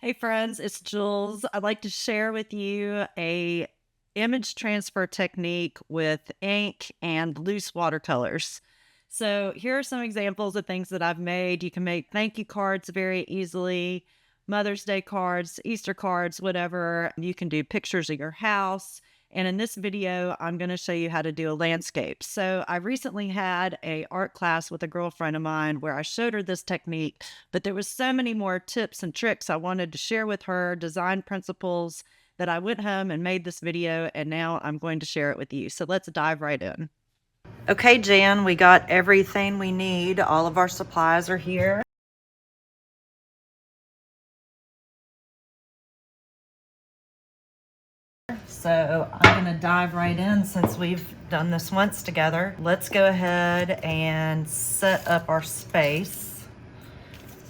Hey friends, it's Jules. I'd like to share with you a image transfer technique with ink and loose watercolors. So here are some examples of things that I've made. You can make thank you cards very easily, Mother's Day cards, Easter cards, whatever. You can do pictures of your house. And in this video, I'm going to show you how to do a landscape. So I recently had a art class with a girlfriend of mine where I showed her this technique, but there was so many more tips and tricks I wanted to share with her, design principles, that I went home and made this video, and now I'm going to share it with you. So let's dive right in. Okay, Jan, we got everything we need. All of our supplies are here. So I'm going to dive right in since we've done this once together. Let's go ahead and set up our space.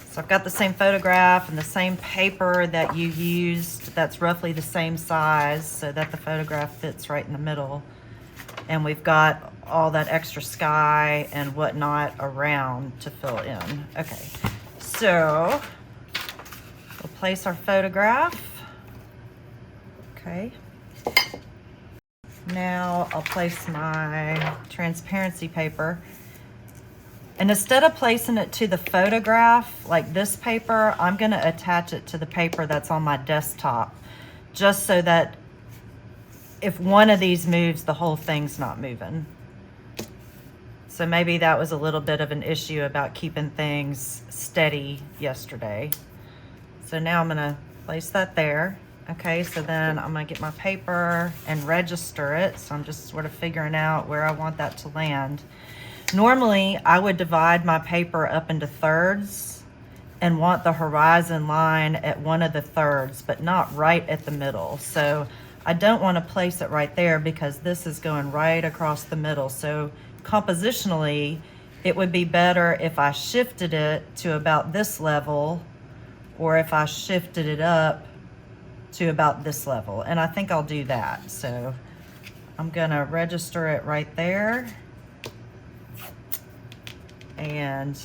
So I've got the same photograph and the same paper that you used that's roughly the same size so that the photograph fits right in the middle. And we've got all that extra sky and whatnot around to fill in. Okay, so we'll place our photograph. Okay. Now I'll place my transparency paper. And instead of placing it to the photograph, like this paper, I'm gonna attach it to the paper that's on my desktop, just so that if one of these moves, the whole thing's not moving. So maybe that was a little bit of an issue about keeping things steady yesterday. So now I'm gonna place that there. Okay, so then I'm gonna get my paper and register it. So I'm just sort of figuring out where I want that to land. Normally, I would divide my paper up into thirds and want the horizon line at one of the thirds, but not right at the middle. So I don't want to place it right there because this is going right across the middle. So compositionally, it would be better if I shifted it to about this level, or if I shifted it up to about this level. And I think I'll do that. So I'm gonna register it right there. And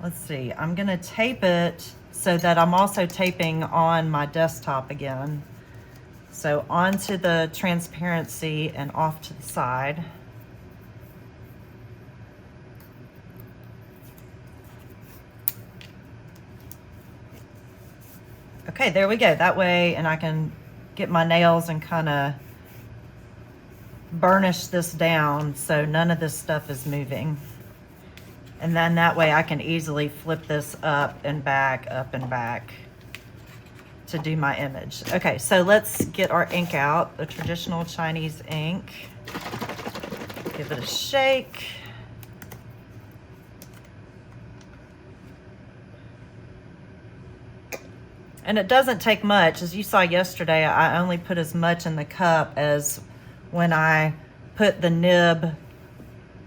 let's see, I'm gonna tape it so that I'm also taping on my desktop again. So onto the transparency and off to the side. Okay, there we go. That way, and I can get my nails and kind of burnish this down so none of this stuff is moving. And then that way I can easily flip this up and back to do my image. Okay, so let's get our ink out, the traditional Chinese ink. Give it a shake. And it doesn't take much. As you saw yesterday, I only put as much in the cup as when I put the nib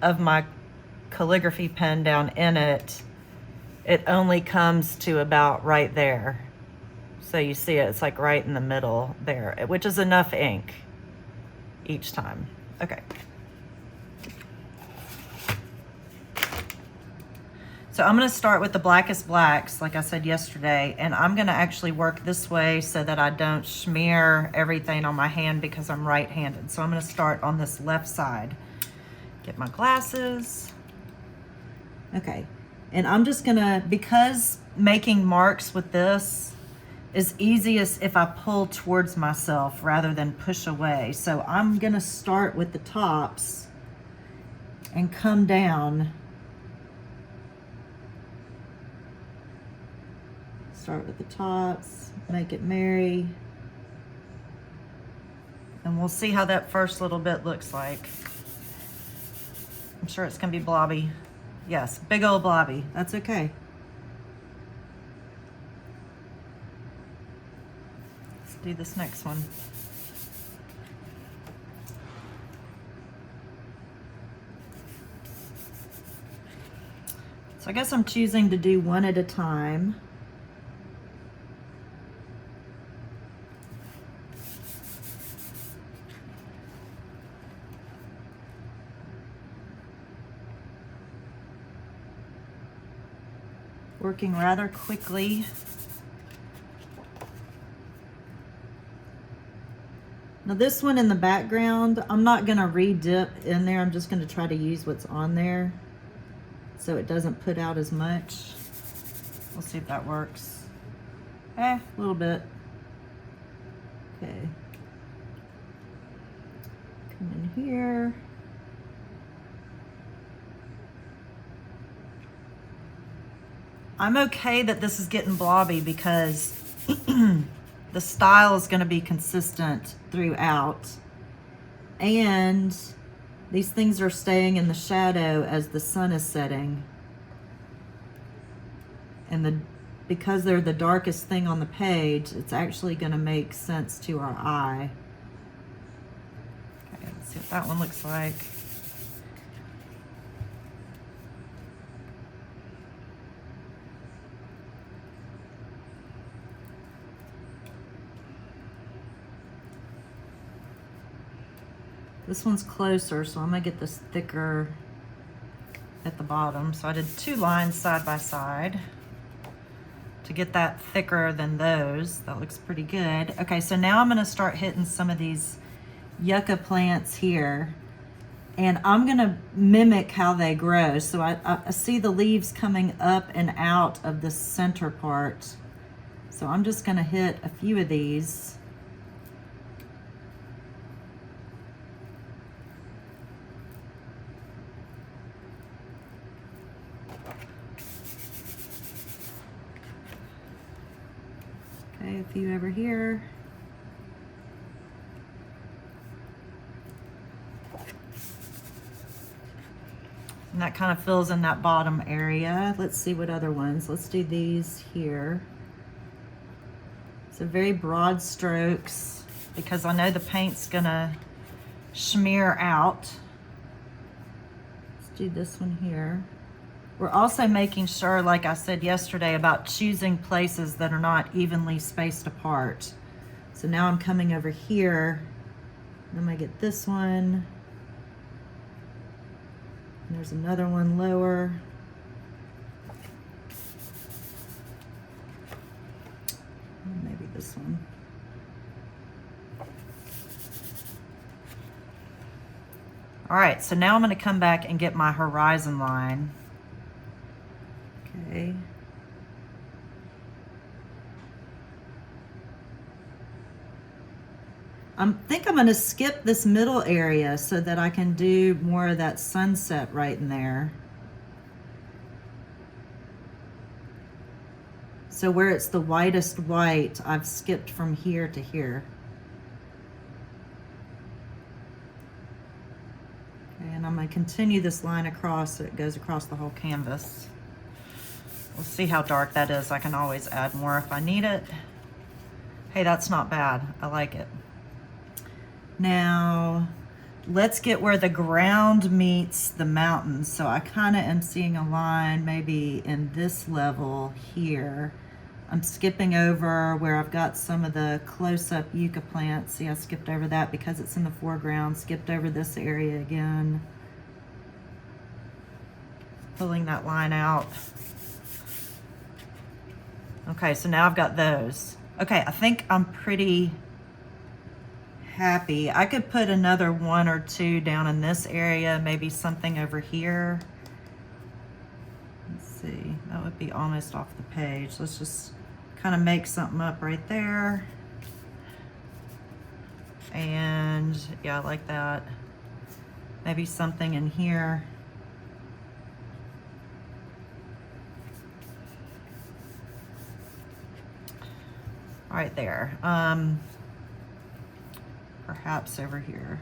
of my calligraphy pen down in it. It only comes to about right there. So you see it's like right in the middle there, which is enough ink each time. Okay. So I'm gonna start with the blackest blacks, like I said yesterday, and I'm gonna actually work this way so that I don't smear everything on my hand because I'm right-handed. So I'm gonna start on this left side. Get my glasses. Okay, and I'm just gonna, because making marks with this is easiest if I pull towards myself rather than push away. So I'm gonna start with the tops and come down. Start with the tops, make it merry. And we'll see how that first little bit looks like. I'm sure it's gonna be blobby. Yes, big old blobby, that's okay. Let's do this next one. So I guess I'm choosing to do one at a time. Working rather quickly. Now this one in the background, I'm not gonna re-dip in there. I'm just gonna try to use what's on there so it doesn't put out as much. We'll see if that works. A little bit. Okay. Come in here. I'm okay that this is getting blobby because the style is going to be consistent throughout. And these things are staying in the shadow as the sun is setting. And because they're the darkest thing on the page, it's actually going to make sense to our eye. Okay, let's see what that one looks like. This one's closer, so I'm gonna get this thicker at the bottom. So I did 2 lines side by side to get that thicker than those. That looks pretty good. Okay, so now I'm gonna start hitting some of these yucca plants here, and I'm gonna mimic how they grow. So I see the leaves coming up and out of the center part. So I'm just gonna hit a few of these. Okay, a few over here. And that kind of fills in that bottom area. Let's see what other ones. Let's do these here. So very broad strokes because I know the paint's gonna smear out. Let's do this one here. We're also making sure, like I said yesterday, about choosing places that are not evenly spaced apart. So now I'm coming over here. I'm gonna get this one. And there's another one lower. And maybe this one. All right, so now I'm gonna come back and get my horizon line. Okay. I think I'm going to skip this middle area so that I can do more of that sunset right in there. So where it's the whitest white, I've skipped from here to here. Okay, and I'm going to continue this line across so it goes across the whole canvas. We'll see how dark that is. I can always add more if I need it. Hey, that's not bad. I like it. Now, let's get where the ground meets the mountains. So I kind of am seeing a line maybe in this level here. I'm skipping over where I've got some of the close-up yucca plants. See, I skipped over that because it's in the foreground. Skipped over this area again. Pulling that line out. Okay, so now I've got those. Okay, I think I'm pretty happy. I could put another 1 or 2 down in this area, maybe something over here. Let's see, that would be almost off the page. Let's just kind of make something up right there. And yeah, I like that. Maybe something in here. Right there. Perhaps over here.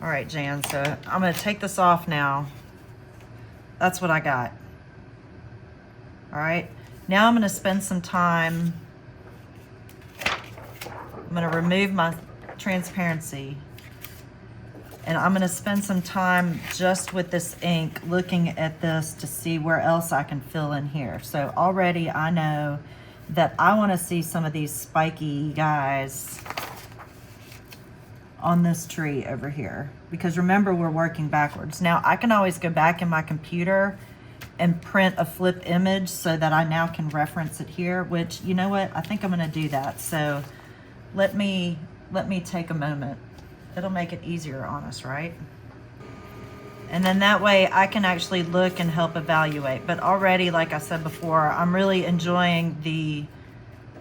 All right, Jan, so I'm gonna take this off now. That's what I got. All right, now I'm gonna spend some time. I'm gonna remove my transparency. And I'm gonna spend some time just with this ink looking at this to see where else I can fill in here. So already I know that I wanna see some of these spiky guys on this tree over here. Because remember, we're working backwards. Now I can always go back in my computer and print a flip image so that I now can reference it here, which, you know what, I think I'm gonna do that. So let me take a moment. It'll make it easier on us, right? And then that way I can actually look and help evaluate. But already, like I said before, I'm really enjoying the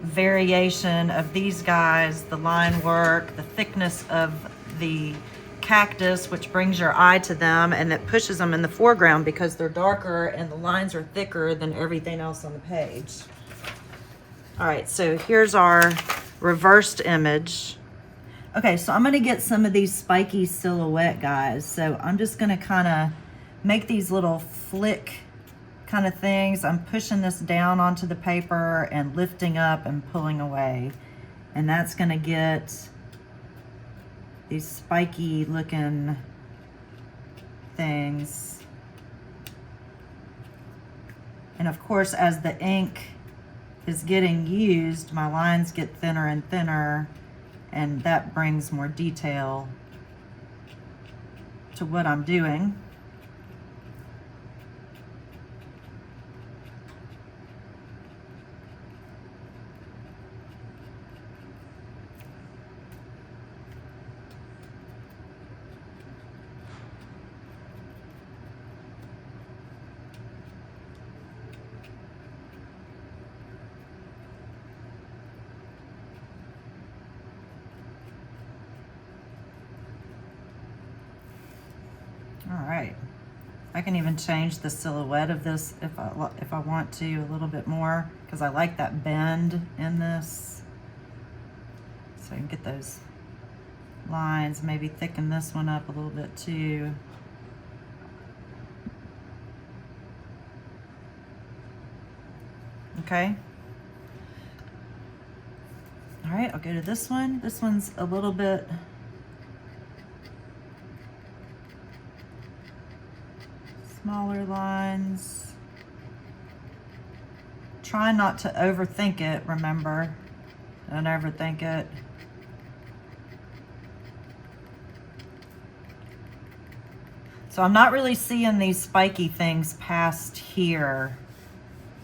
variation of these guys, the line work, the thickness of the cactus, which brings your eye to them and that pushes them in the foreground because they're darker and the lines are thicker than everything else on the page. All right, so here's our reversed image. Okay, so I'm gonna get some of these spiky silhouette guys. So I'm just gonna kind of make these little flick kind of things. I'm pushing this down onto the paper and lifting up and pulling away. And that's gonna get these spiky looking things. And of course, as the ink is getting used, my lines get thinner and thinner, and that brings more detail to what I'm doing. All right, I can even change the silhouette of this if I want to a little bit more, because I like that bend in this. So I can get those lines, maybe thicken this one up a little bit too. Okay. All right, I'll go to this one. This one's a little bit smaller lines. Try not to overthink it, remember. Don't overthink it. So I'm not really seeing these spiky things past here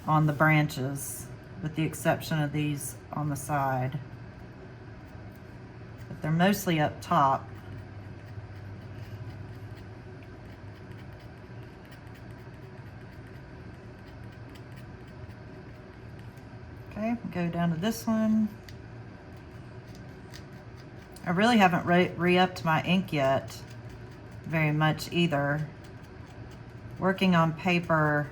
on the branches, with the exception of these on the side. But they're mostly up top. Okay, go down to this one. I really haven't re-upped my ink yet very much either. Working on paper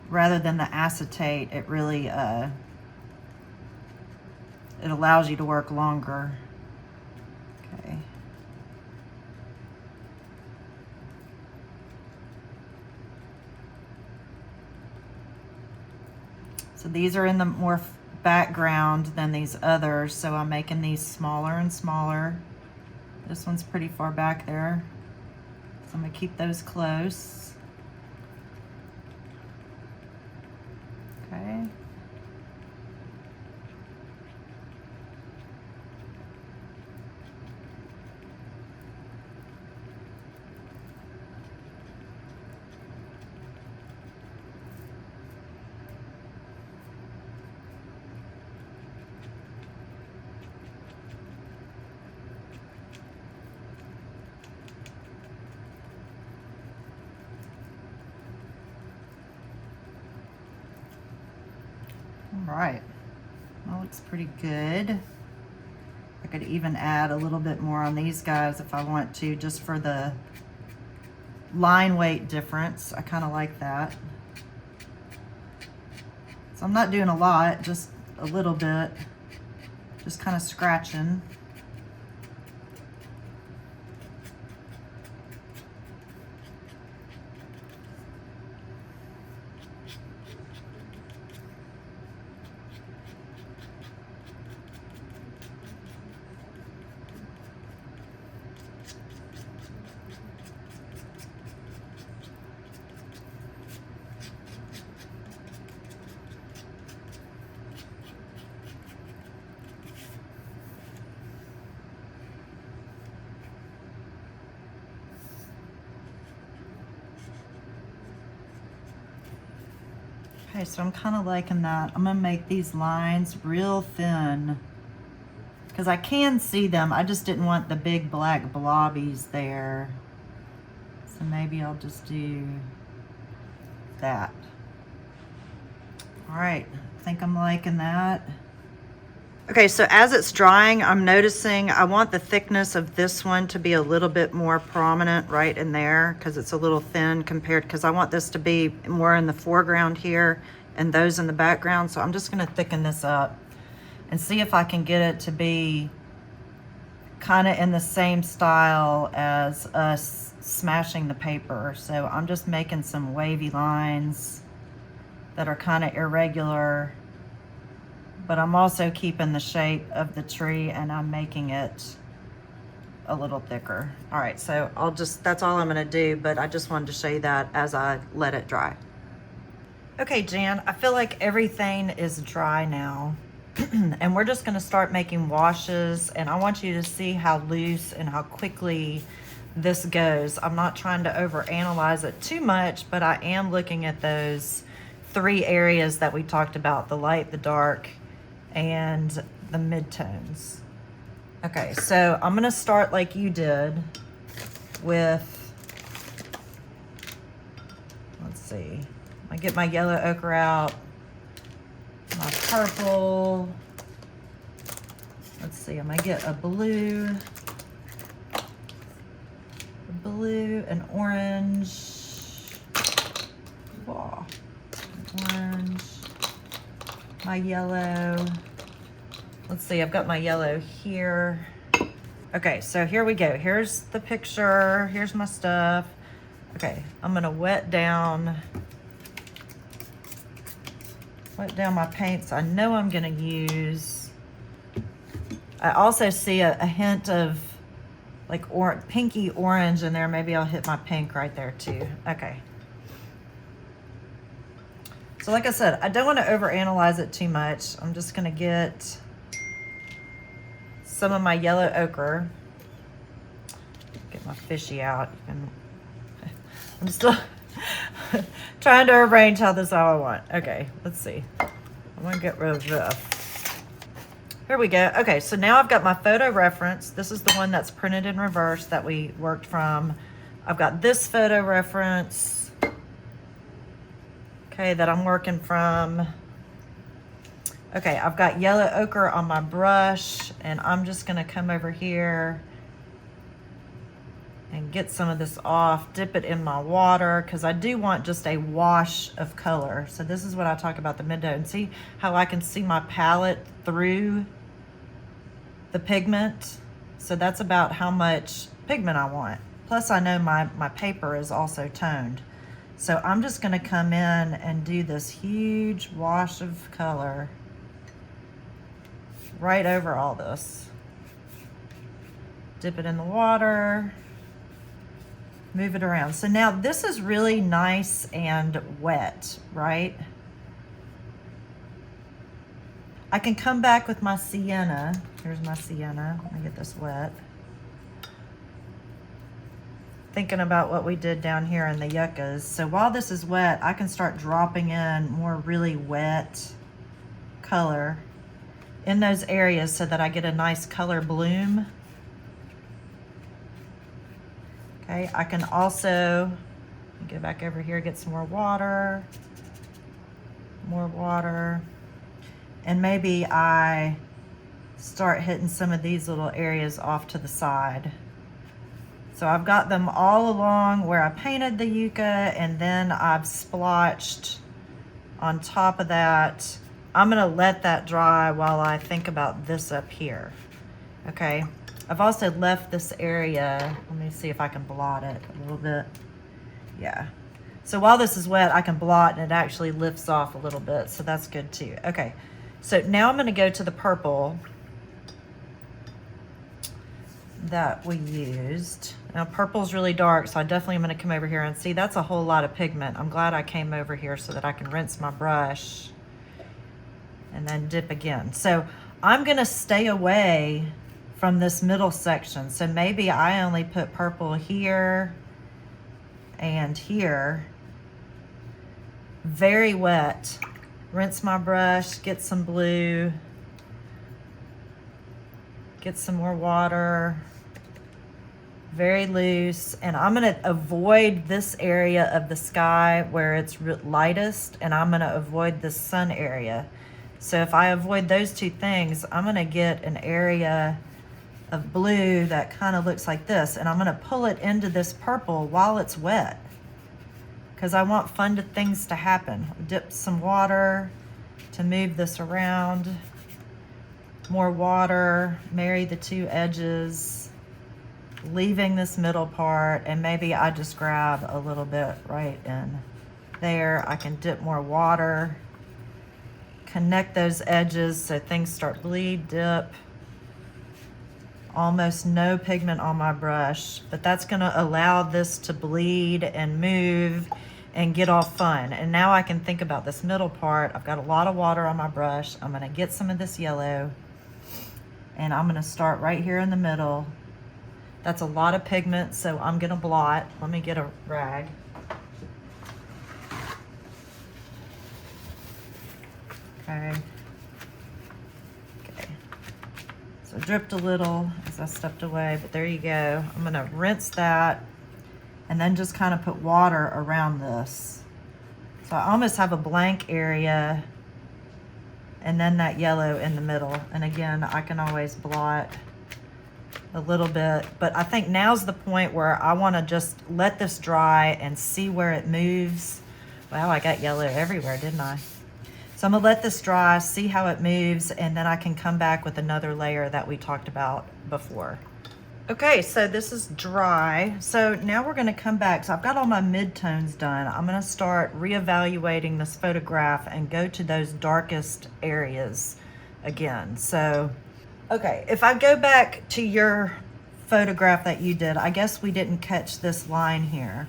rather than the acetate, it really it allows you to work longer. Okay. So these are in the more background than these others, so I'm making these smaller and smaller. This one's pretty far back there, so I'm gonna keep those close. Okay. All right, that looks pretty good. I could even add a little bit more on these guys if I want to, just for the line weight difference. I kind of like that. So I'm not doing a lot, just a little bit, just kind of scratching. Okay, so I'm kind of liking that. I'm gonna make these lines real thin because I can see them. I just didn't want the big black blobbies there. So maybe I'll just do that. All right, I think I'm liking that. Okay, so as it's drying, I'm noticing I want the thickness of this one to be a little bit more prominent right in there because it's a little thin compared, because I want this to be more in the foreground here and those in the background. So I'm just gonna thicken this up and see if I can get it to be kind of in the same style as us smashing the paper. So I'm just making some wavy lines that are kind of irregular, but I'm also keeping the shape of the tree and I'm making it a little thicker. All right, so that's all I'm gonna do, but I just wanted to show you that as I let it dry. Okay, Jan, I feel like everything is dry now. And we're just gonna start making washes, and I want you to see how loose and how quickly this goes. I'm not trying to overanalyze it too much, but I am looking at those 3 areas that we talked about, the light, the dark, and the midtones. Okay, so I'm gonna start like you did with, let's see, I get my yellow ochre out, my purple, let's see, I'm gonna get a blue, an orange, wow, orange, my yellow. Let's see, I've got my yellow here. Okay, so here we go. Here's the picture, here's my stuff. Okay, I'm gonna wet down my paints I know I'm gonna use. I also see a hint of like pinky orange in there. Maybe I'll hit my pink right there too. Okay. So like I said, I don't want to overanalyze it too much. I'm just gonna get some of my yellow ochre. Get my fishy out. I'm still trying to arrange how I want. Okay, let's see. I'm gonna get rid of this. Here we go. Okay, so now I've got my photo reference. This is the one that's printed in reverse that we worked from. I've got this photo reference, okay, that I'm working from. Okay, I've got yellow ochre on my brush, and I'm just gonna come over here and get some of this off, dip it in my water, because I do want just a wash of color. So this is what I talk about the mid-tone. See how I can see my palette through the pigment? So that's about how much pigment I want. Plus I know my paper is also toned. So I'm just gonna come in and do this huge wash of color right over all this. Dip it in the water, move it around. So now this is really nice and wet, right? I can come back with my sienna. Here's my sienna. Let me get this wet. Thinking about what we did down here in the yuccas. So while this is wet, I can start dropping in more really wet color in those areas so that I get a nice color bloom. Okay, I can also go back over here, get some more water, and maybe I start hitting some of these little areas off to the side. So I've got them all along where I painted the yucca, and then I've splotched on top of that. I'm gonna let that dry while I think about this up here, okay? I've also left this area, let me see if I can blot it a little bit. Yeah. So while this is wet, I can blot and it actually lifts off a little bit, so that's good too. Okay, so now I'm gonna go to the purple that we used. Now purple's really dark, so I definitely am gonna come over here and see that's a whole lot of pigment. I'm glad I came over here so that I can rinse my brush and then dip again. So I'm gonna stay away from this middle section. So maybe I only put purple here and here, very wet. Rinse my brush, get some blue, get some more water, very loose. And I'm gonna avoid this area of the sky where it's lightest, and I'm gonna avoid the sun area. So if I avoid those two things, I'm gonna get an area of blue that kind of looks like this, and I'm gonna pull it into this purple while it's wet, because I want things to happen. Dip some water to move this around. More water, marry the two edges, leaving this middle part, and maybe I just grab a little bit right in there. I can dip more water, connect those edges so things start bleed, dip. Almost no pigment on my brush, but that's gonna allow this to bleed and move and get all fun. And now I can think about this middle part. I've got a lot of water on my brush. I'm gonna get some of this yellow, and I'm gonna start right here in the middle. That's a lot of pigment, so I'm gonna blot. Let me get a rag. Okay. So it dripped a little as I stepped away, but there you go. I'm gonna rinse that and then just kind of put water around this. So I almost have a blank area and then that yellow in the middle. And again, I can always blot a little bit, but I think now's the point where I wanna just let this dry and see where it moves. Wow, I got yellow everywhere, didn't I? So I'm gonna let this dry, see how it moves, and then I can come back with another layer that we talked about before. Okay, so this is dry. So now we're gonna come back. So I've got all my midtones done. I'm gonna start reevaluating this photograph and go to those darkest areas again. So, okay, if I go back to your photograph that you did, I guess we didn't catch this line here.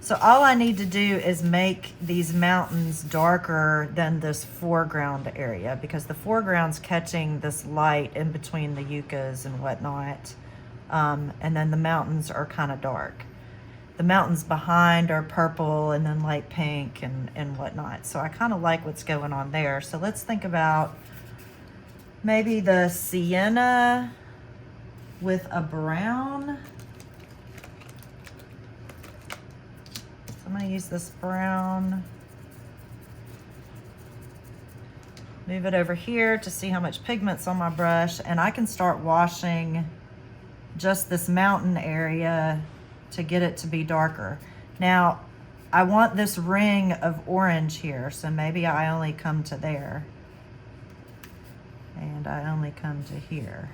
So all I need to do is make these mountains darker than this foreground area, because the foreground's catching this light in between the yuccas and whatnot. And then the mountains are kind of dark. The mountains behind are purple and then light pink and whatnot. So I kind of like what's going on there. So let's think about maybe the sienna with a brown. I'm gonna use this brown, move it over here to see how much pigment's on my brush, and I can start washing just this mountain area to get it to be darker. Now, I want this ring of orange here, so maybe I only come to there, and I only come to here.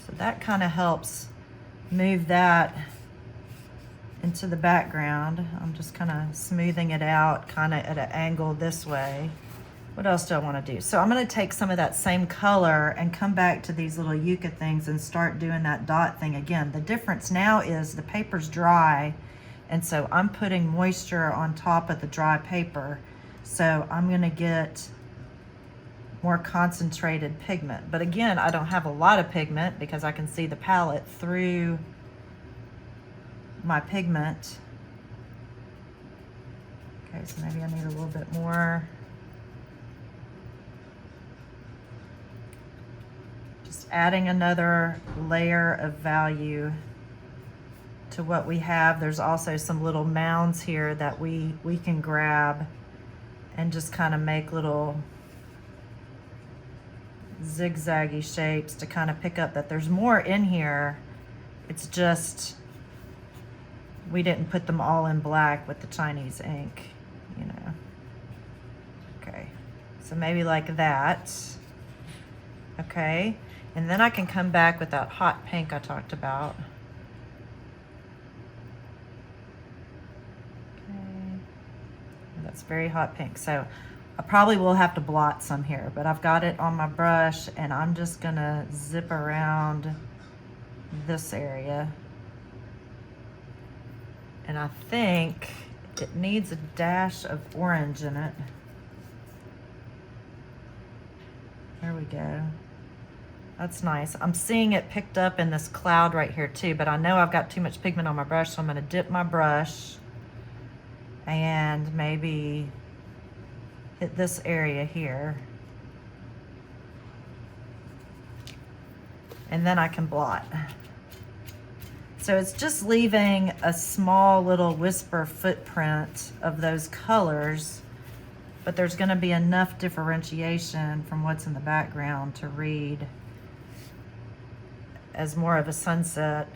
So that kind of helps move that into the background. I'm just kind of smoothing it out kind of at an angle this way. What else do I want to do? So I'm going to take some of that same color and come back to these little yucca things and start doing that dot thing again. The difference now is the paper's dry, and so I'm putting moisture on top of the dry paper. So I'm going to get more concentrated pigment. But again, I don't have a lot of pigment because I can see the palette through my pigment. Okay, so maybe I need a little bit more. Just adding another layer of value to what we have. There's also some little mounds here that we can grab and just kind of make little zigzaggy shapes to kind of pick up that there's more in here. It's just we didn't put them all in black with the Chinese ink, you know. Okay, so maybe like that. Okay, and then I can come back with that hot pink I talked about. Okay, that's very hot pink. So I probably will have to blot some here, but I've got it on my brush, and I'm just gonna zip around this area. And I think it needs a dash of orange in it. There we go. That's nice. I'm seeing it picked up in this cloud right here too, but I know I've got too much pigment on my brush, so I'm gonna dip my brush and maybe hit this area here. And then I can blot. So it's just leaving a small little whisper footprint of those colors, but there's gonna be enough differentiation from what's in the background to read as more of a sunset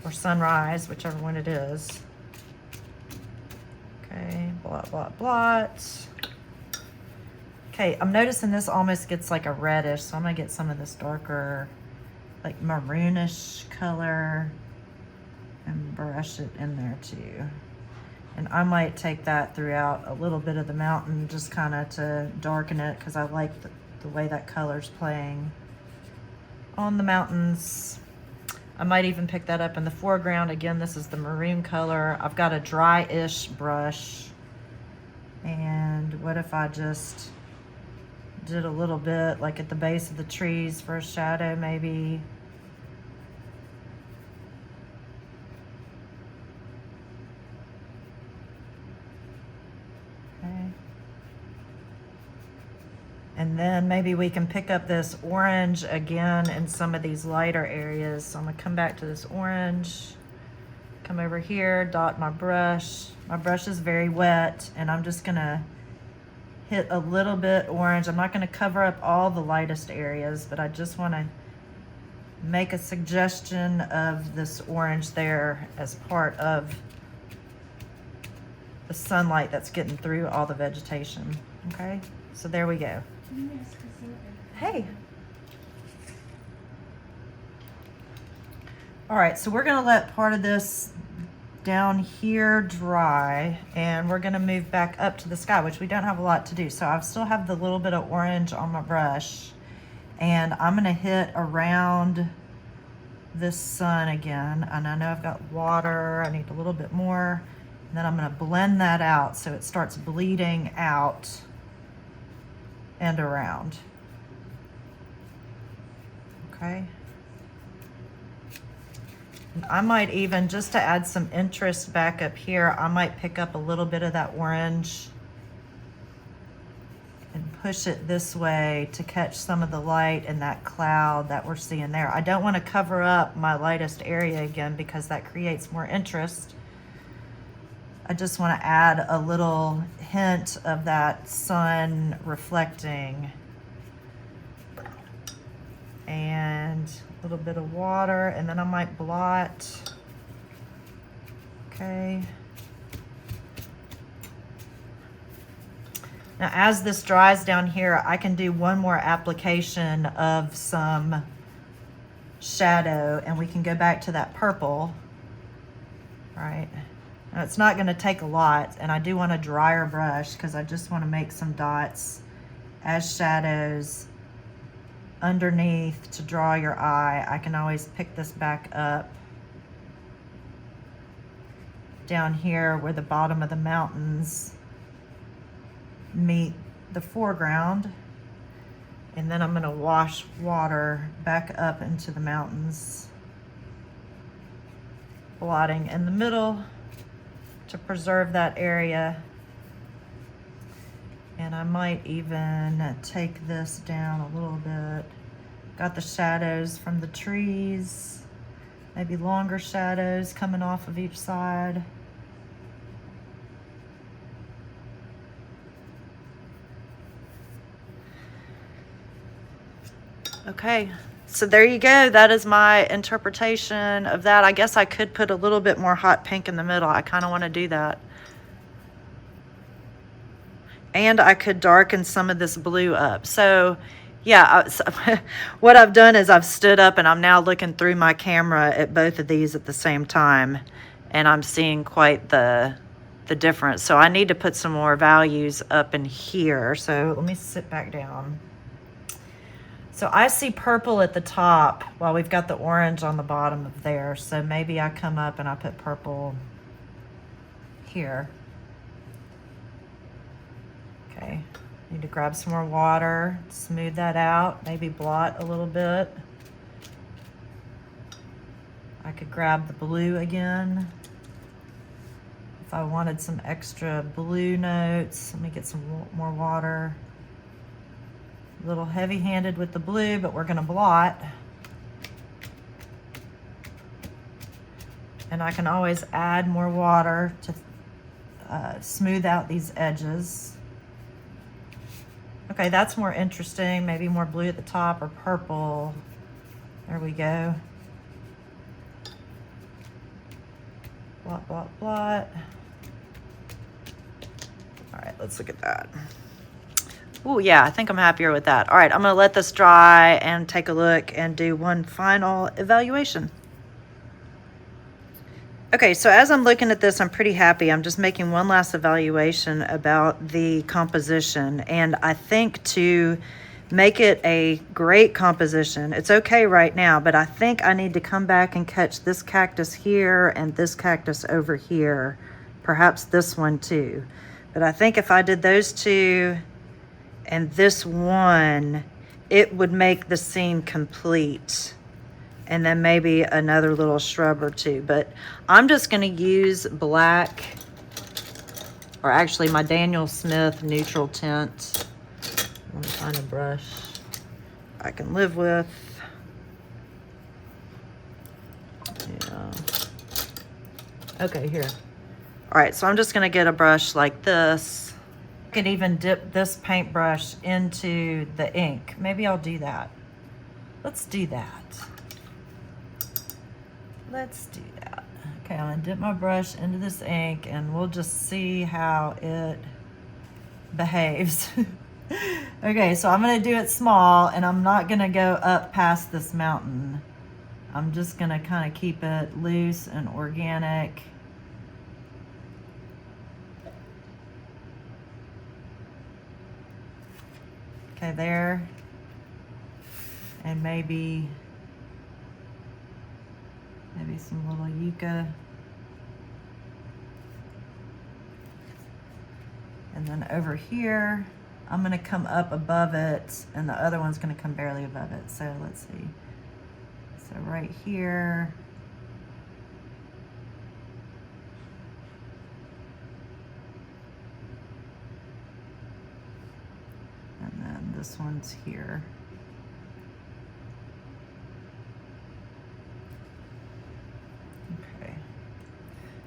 or sunrise, whichever one it is. Okay, blot, blot, blot. Okay, I'm noticing this almost gets like a reddish, so I'm gonna get some of this darker, like maroonish color and brush it in there too. And I might take that throughout a little bit of the mountain just kind of to darken it, because I like the way that color's playing on the mountains. I might even pick that up in the foreground. Again, this is the maroon color. I've got a dry-ish brush. And what if I just did a little bit like at the base of the trees for a shadow maybe? Okay. And then maybe we can pick up this orange again in some of these lighter areas. So I'm gonna come back to this orange, come over here, dot my brush. My brush is very wet, and I'm just gonna hit a little bit orange. I'm not gonna cover up all the lightest areas, but I just wanna make a suggestion of this orange there as part of the sunlight that's getting through all the vegetation, okay? So there we go. Hey. All right, so we're gonna let part of this down here dry, and we're gonna move back up to the sky, which we don't have a lot to do. So I still have the little bit of orange on my brush, and I'm gonna hit around this sun again. And I know I've got water, I need a little bit more. And then I'm gonna blend that out so it starts bleeding out and around. Okay. And I might even, just to add some interest back up here, I might pick up a little bit of that orange and push it this way to catch some of the light in that cloud that we're seeing there. I don't want to cover up my lightest area again because that creates more interest. I just want to add a little hint of that sun reflecting. And a little bit of water, and then I might blot. Okay. Now as this dries down here, I can do one more application of some shadow, and we can go back to that purple, right? Now it's not going to take a lot, and I do want a drier brush because I just want to make some dots as shadows underneath to draw your eye. I can always pick this back up down here where the bottom of the mountains meet the foreground, and then I'm going to wash water back up into the mountains, blotting in the middle to preserve that area. And I might even take this down a little bit. Got the shadows from the trees, maybe longer shadows coming off of each side. Okay, so there you go. That is my interpretation of that. I guess I could put a little bit more hot pink in the middle. I kind of want to do that. And I could darken some of this blue up. So yeah, what I've done is I've stood up and I'm now looking through my camera at both of these at the same time, and I'm seeing quite the difference. So I need to put some more values up in here. So let me sit back down. So I see purple at the top while we've got the orange on the bottom of there. So maybe I come up and I put purple here. Okay, Need to grab some more water, smooth that out, maybe blot a little bit. I could grab the blue again. If I wanted some extra blue notes, let me get some more water. A little heavy-handed with the blue, but we're gonna blot. And I can always add more water to smooth out these edges. Okay, that's more interesting. Maybe more blue at the top or purple. There we go. Blot, blot, blot. All right, let's look at that. Oh yeah, I think I'm happier with that. All right, I'm gonna let this dry and take a look and do one final evaluation. Okay, so as I'm looking at this, I'm pretty happy. I'm just making one last evaluation about the composition. And I think to make it a great composition, it's okay right now, but I think I need to come back and catch this cactus here and this cactus over here. Perhaps this one too. But I think if I did those two and this one, it would make the scene complete. And then maybe another little shrub or two. But I'm just gonna use black, or actually my Daniel Smith neutral tint. I wanna find a brush I can live with. Yeah. Okay, here. All right, so I'm just gonna get a brush like this. I can even dip this paintbrush into the ink. Maybe I'll do that. Let's do that. Let's do that. Okay, I'm gonna dip my brush into this ink and we'll just see how it behaves. Okay, so I'm gonna do it small and I'm not gonna go up past this mountain. I'm just gonna kind of keep it loose and organic. Okay, there. And maybe some little yucca. And then over here, I'm gonna come up above it and the other one's gonna come barely above it. So let's see. So right here. And then this one's here.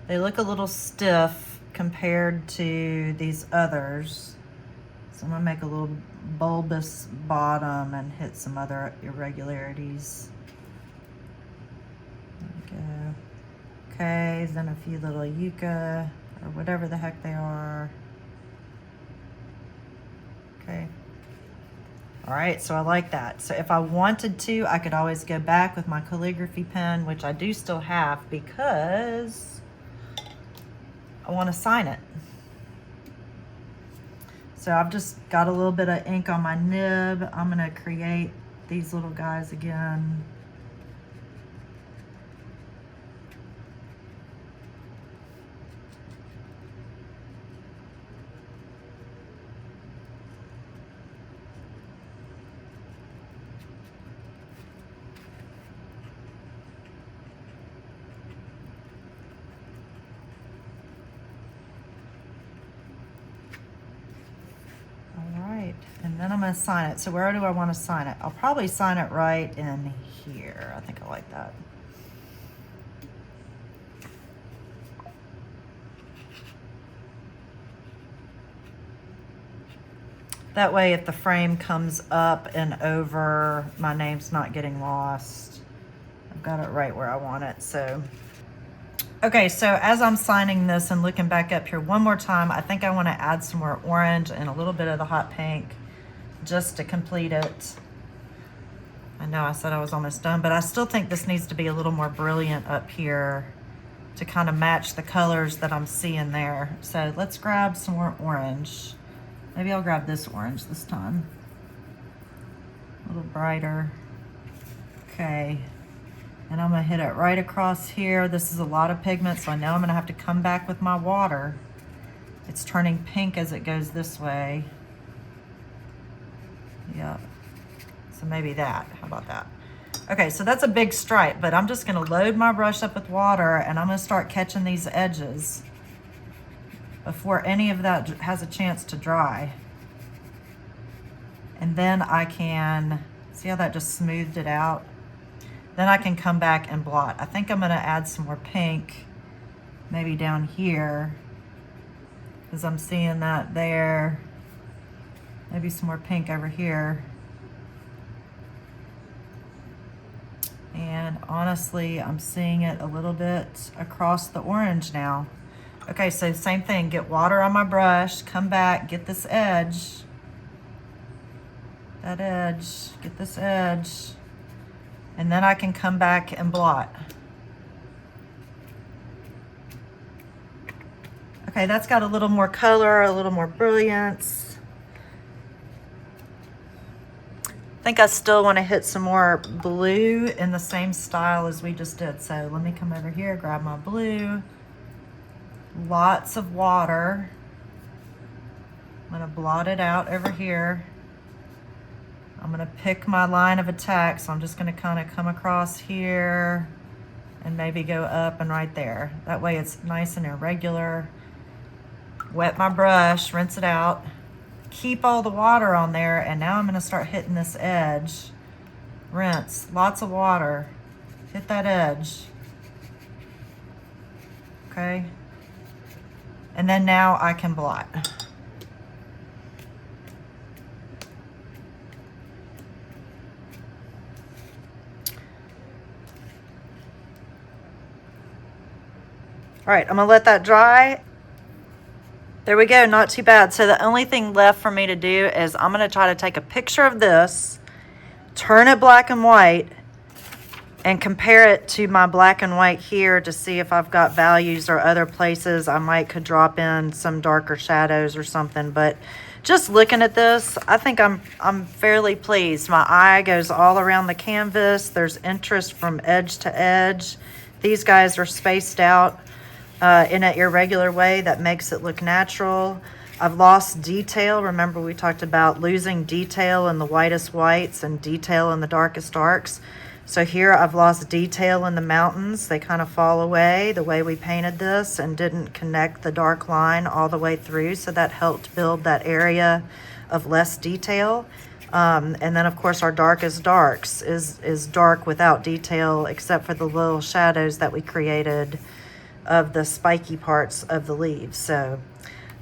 They look a little stiff compared to these others. So I'm gonna make a little bulbous bottom and hit some other irregularities. There we go. Okay, then a few little yucca or whatever the heck they are. Okay. All right, so I like that. So if I wanted to, I could always go back with my calligraphy pen, which I do still have because I want to sign it. So I've just got a little bit of ink on my nib. I'm going to create these little guys again. And then I'm going to sign it. So where do I want to sign it? I'll probably sign it right in here. I think I like that. That way if the frame comes up and over, my name's not getting lost. I've got it right where I want it. So okay, so as I'm signing this and looking back up here one more time, I think I want to add some more orange and a little bit of the hot pink just to complete it. I know I said I was almost done, but I still think this needs to be a little more brilliant up here to kind of match the colors that I'm seeing there. So let's grab some more orange. Maybe I'll grab this orange this time. A little brighter. Okay. And I'm gonna hit it right across here. This is a lot of pigment, so I know I'm gonna have to come back with my water. It's turning pink as it goes this way. So maybe that, how about that? Okay, so that's a big stripe, but I'm just gonna load my brush up with water and I'm gonna start catching these edges before any of that has a chance to dry. And then I can, see how that just smoothed it out? Then I can come back and blot. I think I'm gonna add some more pink, maybe down here, because I'm seeing that there. Maybe some more pink over here. And honestly, I'm seeing it a little bit across the orange now. Okay, so same thing, get water on my brush, come back, get this edge. That edge, get this edge. And then I can come back and blot. Okay, that's got a little more color, a little more brilliance. I think I still want to hit some more blue in the same style as we just did. So let me come over here, grab my blue. Lots of water. I'm going to blot it out over here. I'm going to pick my line of attack. So I'm just going to kind of come across here and maybe go up and right there. That way it's nice and irregular. Wet my brush, rinse it out. Keep all the water on there, and now I'm going to start hitting this edge. Rinse, lots of water. Hit that edge. Okay. And then now I can blot. All right, I'm going to let that dry. There we go, not too bad. So the only thing left for me to do is I'm gonna try to take a picture of this, turn it black and white, and compare it to my black and white here to see if I've got values or other places I might could drop in some darker shadows or something. But just looking at this, I think I'm fairly pleased. My eye goes all around the canvas. There's interest from edge to edge. These guys are spaced out in an irregular way that makes it look natural. I've lost detail. Remember, we talked about losing detail in the whitest whites and detail in the darkest darks. So here I've lost detail in the mountains. They kind of fall away the way we painted this and didn't connect the dark line all the way through. So that helped build that area of less detail. And then of course our darkest darks is dark without detail except for the little shadows that we created of the spiky parts of the leaves. So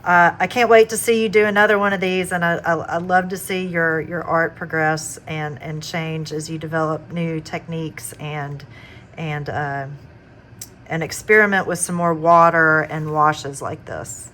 I can't wait to see you do another one of these, and I love to see your art progress and change as you develop new techniques and experiment with some more water and washes like this.